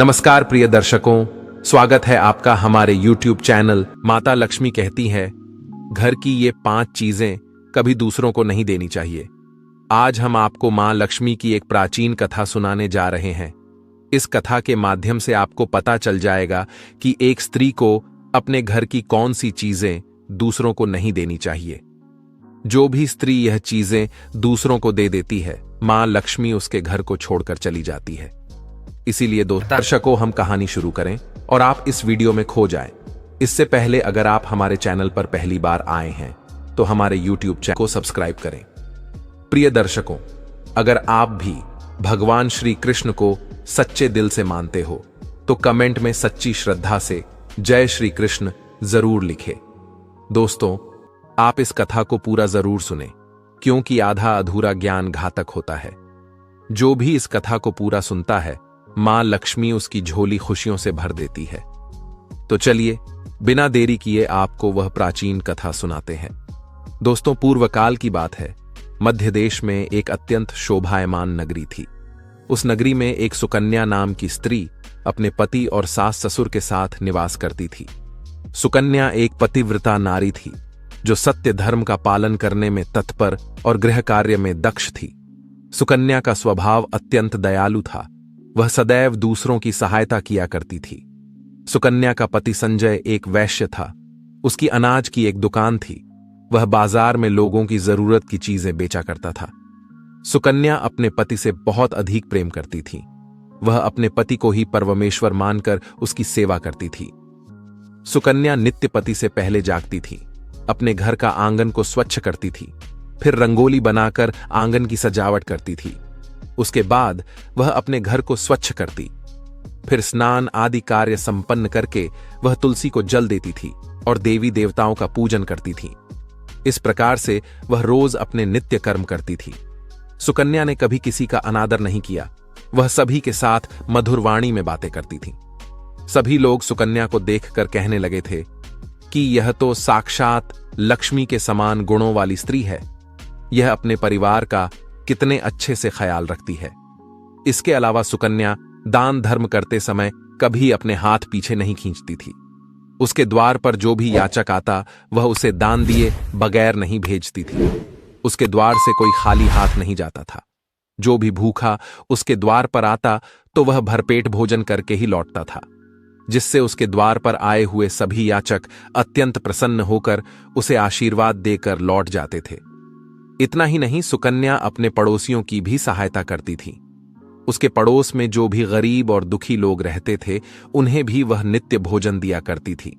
नमस्कार प्रिय दर्शकों, स्वागत है आपका हमारे YouTube चैनल माता लक्ष्मी कहती है घर की ये 5 चीजें कभी दूसरों को नहीं देनी चाहिए। आज हम आपको मां लक्ष्मी की एक प्राचीन कथा सुनाने जा रहे हैं। इस कथा के माध्यम से आपको पता चल जाएगा कि एक स्त्री को अपने घर की कौन सी चीजें दूसरों को नहीं देनी चाहिए। जो भी स्त्री यह चीजें दूसरों को दे देती है, मां लक्ष्मी उसके घर को छोड़कर चली जाती है। इसीलिए दर्शकों, हम कहानी शुरू करें और आप इस वीडियो में खो जाएं। इससे पहले अगर आप हमारे चैनल पर पहली बार आए हैं तो हमारे YouTube चैनल को सब्सक्राइब करें। प्रिय दर्शकों, अगर आप भी भगवान श्री कृष्ण को सच्चे दिल से मानते हो तो कमेंट में सच्ची श्रद्धा से जय श्री कृष्ण जरूर लिखें। दोस्तों, आप इस कथा को पूरा जरूर सुने क्योंकि आधा अधूरा ज्ञान घातक होता है। जो भी इस कथा को पूरा सुनता है, मां लक्ष्मी उसकी झोली खुशियों से भर देती है। तो चलिए बिना देरी किए आपको वह प्राचीन कथा सुनाते हैं। दोस्तों, पूर्व काल की बात है। मध्य देश में एक अत्यंत शोभायमान नगरी थी। उस नगरी में एक सुकन्या नाम की स्त्री अपने पति और सास ससुर के साथ निवास करती थी। सुकन्या एक पतिव्रता नारी थी जो सत्य धर्म का पालन करने में तत्पर और गृह कार्य में दक्ष थी। सुकन्या का स्वभाव अत्यंत दयालु था। वह सदैव दूसरों की सहायता किया करती थी। सुकन्या का पति संजय एक वैश्य था। उसकी अनाज की एक दुकान थी। वह बाजार में लोगों की जरूरत की चीजें बेचा करता था। सुकन्या अपने पति से बहुत अधिक प्रेम करती थी। वह अपने पति को ही परमेश्वर मानकर उसकी सेवा करती थी। सुकन्या नित्य पति से पहले जागती थी, अपने घर का आंगन को स्वच्छ करती थी, फिर रंगोली बनाकर आंगन की सजावट करती थी। उसके बाद वह अपने घर को स्वच्छ करती, फिर स्नान आदि कार्य संपन्न करके वह तुलसी को जल देती थी और देवी देवताओं का पूजन करती थी। इस प्रकार से वह रोज अपने नित्य कर्म करती थी। सुकन्या ने कभी किसी का अनादर नहीं किया। वह सभी के साथ मधुर वाणी में बातें करती थी। सभी लोग सुकन्या को देखकर कहने लगे थे कि यह तो साक्षात लक्ष्मी के समान गुणों वाली स्त्री है। यह अपने परिवार का कितने अच्छे से ख्याल रखती है। इसके अलावा सुकन्या दान धर्म करते समय कभी अपने हाथ पीछे नहीं खींचती थी। उसके द्वार पर जो भी याचक आता वह उसे दान दिए बगैर नहीं भेजती थी। उसके द्वार से कोई खाली हाथ नहीं जाता था। जो भी भूखा उसके द्वार पर आता तो वह भरपेट भोजन करके ही लौटता था, जिससे उसके द्वार पर आए हुए सभी याचक अत्यंत प्रसन्न होकर उसे आशीर्वाद देकर लौट जाते थे। इतना ही नहीं, सुकन्या अपने पड़ोसियों की भी सहायता करती थी। उसके पड़ोस में जो भी गरीब और दुखी लोग रहते थे उन्हें भी वह नित्य भोजन दिया करती थी।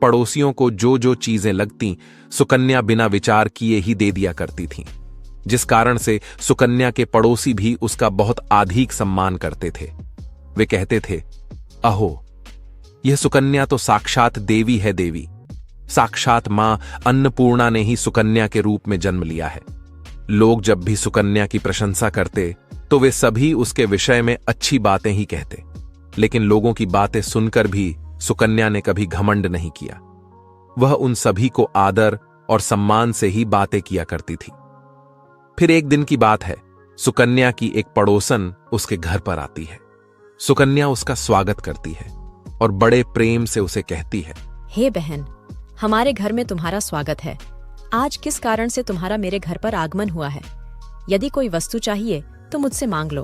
पड़ोसियों को जो जो चीजें लगती सुकन्या बिना विचार किए ही दे दिया करती थी, जिस कारण से सुकन्या के पड़ोसी भी उसका बहुत अधिक सम्मान करते थे। वे कहते थे, अहो, यह सुकन्या तो साक्षात देवी है। देवी साक्षात मां अन्नपूर्णा ने ही सुकन्या के रूप में जन्म लिया है। लोग जब भी सुकन्या की प्रशंसा करते तो वे सभी उसके विषय में अच्छी बातें ही कहते, लेकिन लोगों की बातें सुनकर भी सुकन्या ने कभी घमंड नहीं किया। वह उन सभी को आदर और सम्मान से ही बातें किया करती थी। फिर एक दिन की बात है, सुकन्या की एक पड़ोसन उसके घर पर आती है। सुकन्या उसका स्वागत करती है और बड़े प्रेम से उसे कहती है, हे बहन, हमारे घर में तुम्हारा स्वागत है। आज किस कारण से तुम्हारा मेरे घर पर आगमन हुआ है? यदि कोई वस्तु चाहिए तो मुझसे मांग लो,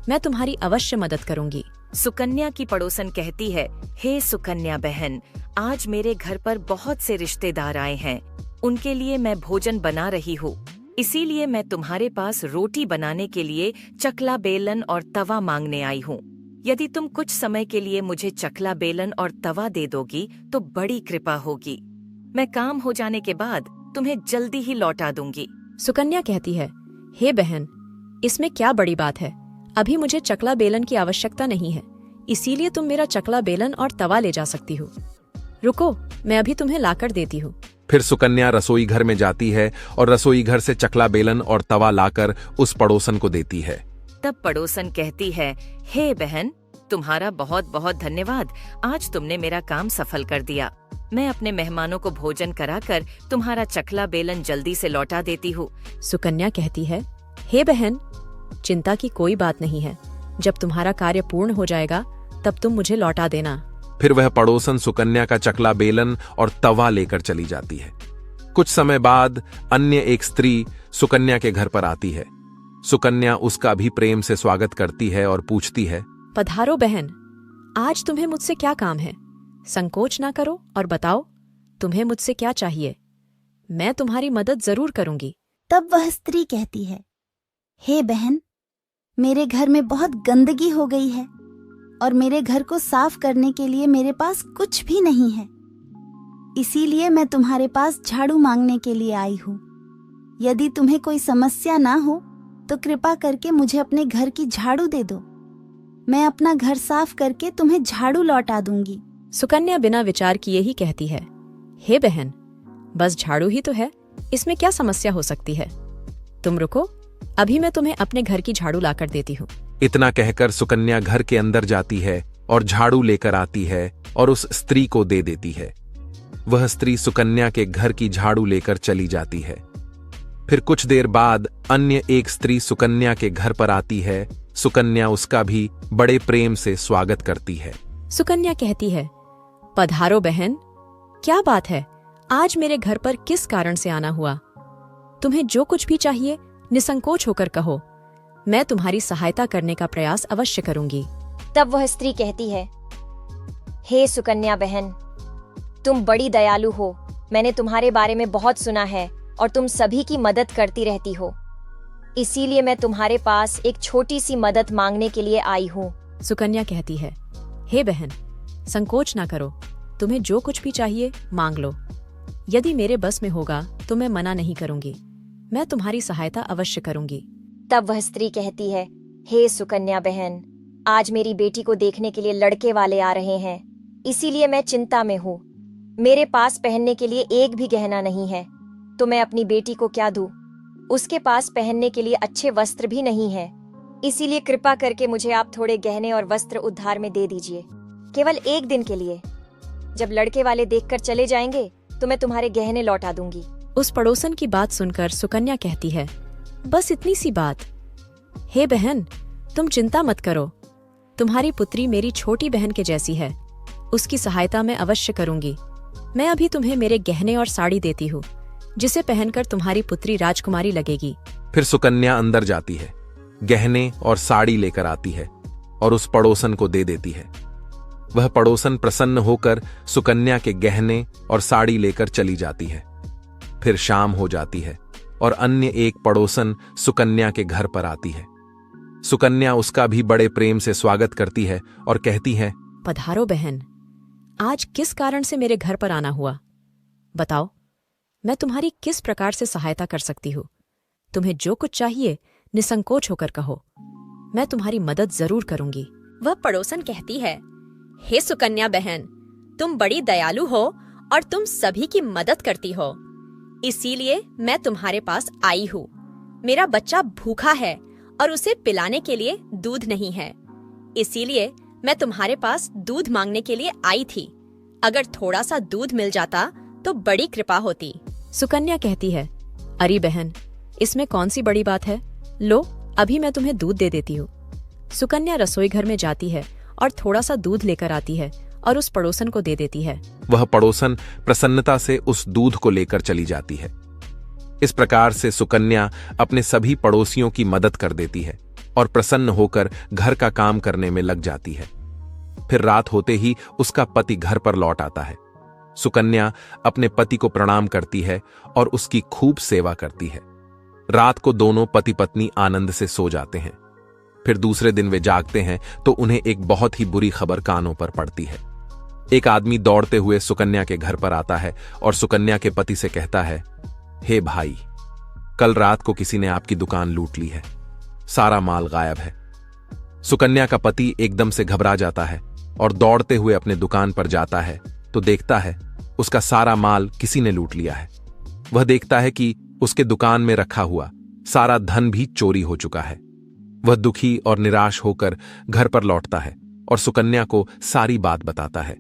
मैं तुम्हारी अवश्य मदद करूंगी। सुकन्या की पड़ोसन कहती है, हे सुकन्या बहन, आज मेरे घर पर बहुत से रिश्तेदार आए हैं। उनके लिए मैं भोजन बना रही हूँ, इसीलिए मैं तुम्हारे पास रोटी बनाने के लिए चकला बेलन और तवा मांगने आई हूँ। यदि तुम कुछ समय के लिए मुझे चकला बेलन और तवा दे दोगी तो बड़ी कृपा होगी। मैं काम हो जाने के बाद तुम्हें जल्दी ही लौटा दूंगी। सुकन्या कहती है, हे बहन, इसमें क्या बड़ी बात है? अभी मुझे चकला बेलन की आवश्यकता नहीं है, इसीलिए तुम मेरा चकला बेलन और तवा ले जा सकती हो। रुको, मैं अभी तुम्हें लाकर देती हूँ। फिर सुकन्या रसोई घर में जाती है और रसोई घर से चकला बेलन और तवा लाकर उस पड़ोसन को देती है। तब पड़ोसन कहती है, हे बहन, तुम्हारा बहुत बहुत धन्यवाद। आज तुमने मेरा काम सफल कर दिया। मैं अपने मेहमानों को भोजन कराकर तुम्हारा चकला बेलन जल्दी से लौटा देती हूँ। सुकन्या कहती है, हे बहन, चिंता की कोई बात नहीं है। जब तुम्हारा कार्य पूर्ण हो जाएगा तब तुम मुझे लौटा देना। फिर वह पड़ोसन सुकन्या का चकला बेलन और तवा लेकर चली जाती है। कुछ समय बाद अन्य एक स्त्री सुकन्या के घर पर आती है। सुकन्या उसका भी प्रेम से स्वागत करती है और पूछती है, पधारो बहन, आज तुम्हें मुझसे क्या काम है? संकोच ना करो और बताओ, तुम्हें मुझसे क्या चाहिए? मैं तुम्हारी मदद जरूर करूंगी। तब वह स्त्री कहती है, हे बहन, मेरे घर में बहुत गंदगी हो गई है और मेरे घर को साफ करने के लिए मेरे पास कुछ भी नहीं है। इसीलिए मैं तुम्हारे पास झाड़ू मांगने के लिए आई हूँ। यदि तुम्हें कोई समस्या ना हो तो कृपा करके मुझे अपने घर की झाड़ू दे दो। मैं अपना घर साफ करके तुम्हें झाड़ू लौटा दूंगी। सुकन्या बिना विचार किए ही कहती है, हे बहन, बस झाड़ू ही तो है, इसमें क्या समस्या हो सकती है? तुम रुको, अभी मैं तुम्हें अपने घर की झाड़ू लाकर देती हूँ। इतना कहकर सुकन्या घर के अंदर जाती है और झाड़ू लेकर आती है और उस स्त्री को दे देती है। वह स्त्री सुकन्या के घर की झाड़ू लेकर चली जाती है। फिर कुछ देर बाद अन्य एक स्त्री सुकन्या के घर पर आती है। सुकन्या उसका भी बड़े प्रेम से स्वागत करती है। सुकन्या कहती है, पधारो बहन, क्या बात है, आज मेरे घर पर किस कारण से आना हुआ? तुम्हें जो कुछ भी चाहिए निसंकोच होकर कहो, मैं तुम्हारी सहायता करने का प्रयास अवश्य करूंगी। तब वह स्त्री कहती है, हे सुकन्या बहन, तुम बड़ी दयालु हो। मैंने तुम्हारे बारे में बहुत सुना है और तुम सभी की मदद करती रहती हो। इसीलिए मैं तुम्हारे पास एक छोटी सी मदद मांगने के लिए आई हूँ। सुकन्या कहती है, हे बहन, संकोच ना करो, तुम्हें जो कुछ भी चाहिए मांग लो। यदि मेरे बस में होगा तो मैं मना नहीं करूंगी, मैं तुम्हारी सहायता अवश्य करूंगी। तब वह स्त्री कहती है, हे सुकन्या बहन, आज मेरी बेटी को देखने के लिए लड़के वाले आ रहे हैं, इसीलिए मैं चिंता में हूँ। मेरे पास पहनने के लिए एक भी गहना नहीं है, तो मैं अपनी बेटी को क्या दूँ? उसके पास पहनने के लिए अच्छे वस्त्र भी नहीं है, इसीलिए कृपा करके मुझे आप थोड़े गहने और वस्त्र उधार में दे दीजिए, केवल एक दिन के लिए। जब लड़के वाले देखकर चले जाएंगे तो मैं तुम्हारे गहने लौटा दूंगी। उस पड़ोसन की बात सुनकर सुकन्या कहती है, बस इतनी सी बात? हे बहन, तुम चिंता मत करो, तुम्हारी पुत्री मेरी छोटी बहन के जैसी है, उसकी सहायता मैं अवश्य करूंगी। मैं अभी तुम्हें मेरे गहने और साड़ी देती हूँ, जिसे पहनकर तुम्हारी पुत्री राजकुमारी लगेगी। फिर सुकन्या अंदर जाती है, गहने और साड़ी लेकर आती है और उस पड़ोसन को दे देती है। वह पड़ोसन प्रसन्न होकर सुकन्या के गहने और साड़ी लेकर चली जाती है। फिर शाम हो जाती है और अन्य एक पड़ोसन सुकन्या के घर पर आती है। सुकन्या उसका भी बड़े प्रेम से स्वागत करती है और कहती है, पधारो बहन, आज किस कारण से मेरे घर पर आना हुआ? बताओ, मैं तुम्हारी किस प्रकार से सहायता कर सकती हूँ? तुम्हें जो कुछ चाहिए निसंकोच होकर कहो, मैं तुम्हारी मदद जरूर करूंगी। वह पड़ोसन कहती है, हे सुकन्या बहन, तुम बड़ी दयालु हो और तुम सभी की मदद करती हो, इसीलिए मैं तुम्हारे पास आई हूँ। मेरा बच्चा भूखा है और उसे पिलाने के लिए दूध नहीं है, इसीलिए मैं तुम्हारे पास दूध मांगने के लिए आई थी। अगर थोड़ा सा दूध मिल जाता तो बड़ी कृपा होती। सुकन्या कहती है, अरे बहन, इसमें कौन सी बड़ी बात है? लो, अभी मैं तुम्हें दूध दे देती हूँ। सुकन्या रसोई घर में जाती है और थोड़ा सा दूध लेकर आती है और उस पड़ोसन को दे देती है। वह पड़ोसन प्रसन्नता से उस दूध को लेकर चली जाती है। इस प्रकार से सुकन्या अपने सभी पड़ोसियों की मदद कर देती है और प्रसन्न होकर घर का काम करने में लग जाती है। फिर रात होते ही उसका पति घर पर लौट आता है। सुकन्या अपने पति को प्रणाम करती है और उसकी खूब सेवा करती है। रात को दोनों पति पत्नी आनंद से सो जाते हैं। फिर दूसरे दिन वे जागते हैं तो उन्हें एक बहुत ही बुरी खबर कानों पर पड़ती है। एक आदमी दौड़ते हुए सुकन्या के घर पर आता है और सुकन्या के पति से कहता है, हे भाई, कल रात को किसी ने आपकी दुकान लूट ली है, सारा माल गायब है। सुकन्या का पति एकदम से घबरा जाता है और दौड़ते हुए अपने दुकान पर जाता है तो देखता है उसका सारा माल किसी ने लूट लिया है। वह देखता है कि उसके दुकान में रखा हुआ सारा धन भी चोरी हो चुका है। वह दुखी और निराश होकर घर पर लौटता है और सुकन्या को सारी बात बताता है,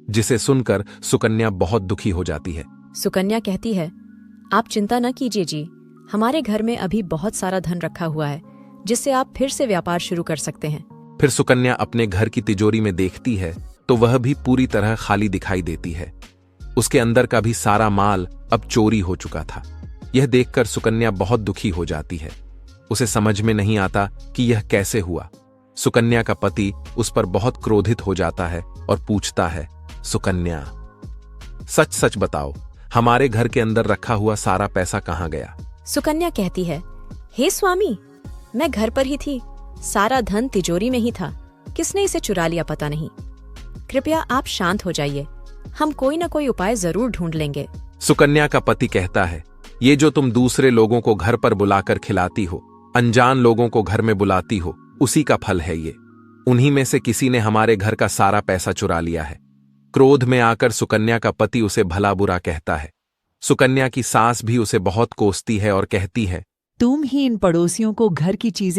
जिसे सुनकर सुकन्या बहुत दुखी हो जाती है। सुकन्या कहती है, आप चिंता न कीजिए जी, हमारे घर में अभी बहुत सारा धन रखा हुआ है, जिससे आप फिर से व्यापार शुरू कर सकते हैं। फिर सुकन्या अपने घर की तिजोरी में देखती है तो वह भी पूरी तरह खाली दिखाई देती है। उसके अंदर का भी सारा माल अब चोरी हो चुका था। यह देखकर सुकन्या बहुत दुखी हो जाती है। उसे समझ में नहीं आता कि यह कैसे हुआ। सुकन्या का पति उस पर बहुत क्रोधित हो जाता है और पूछता है, सुकन्या, सच सच बताओ, हमारे घर के अंदर रखा हुआ सारा पैसा कहाँ गया? सुकन्या कहती है, हे स्वामी, मैं घर पर ही थी, सारा धन तिजोरी में ही था, किसने इसे चुरा लिया पता नहीं। कृपया आप शांत हो जाइए, हम कोई ना कोई उपाय जरूर ढूंढ लेंगे। सुकन्या का पति कहता है, ये जो तुम दूसरे लोगों को घर पर बुलाकर खिलाती हो, अनजान लोगों को घर में बुलाती हो, उसी का फल है ये। उन्हीं में से किसी ने हमारे घर का सारा पैसा चुरा लिया है। क्रोध में आकर सुकन्या का पति उसे भला बुरा कहता है। सुकन्या की सास भी उसे बहुत कोसती है और कहती है, तुम ही इन पड़ोसियों को घर की चीजें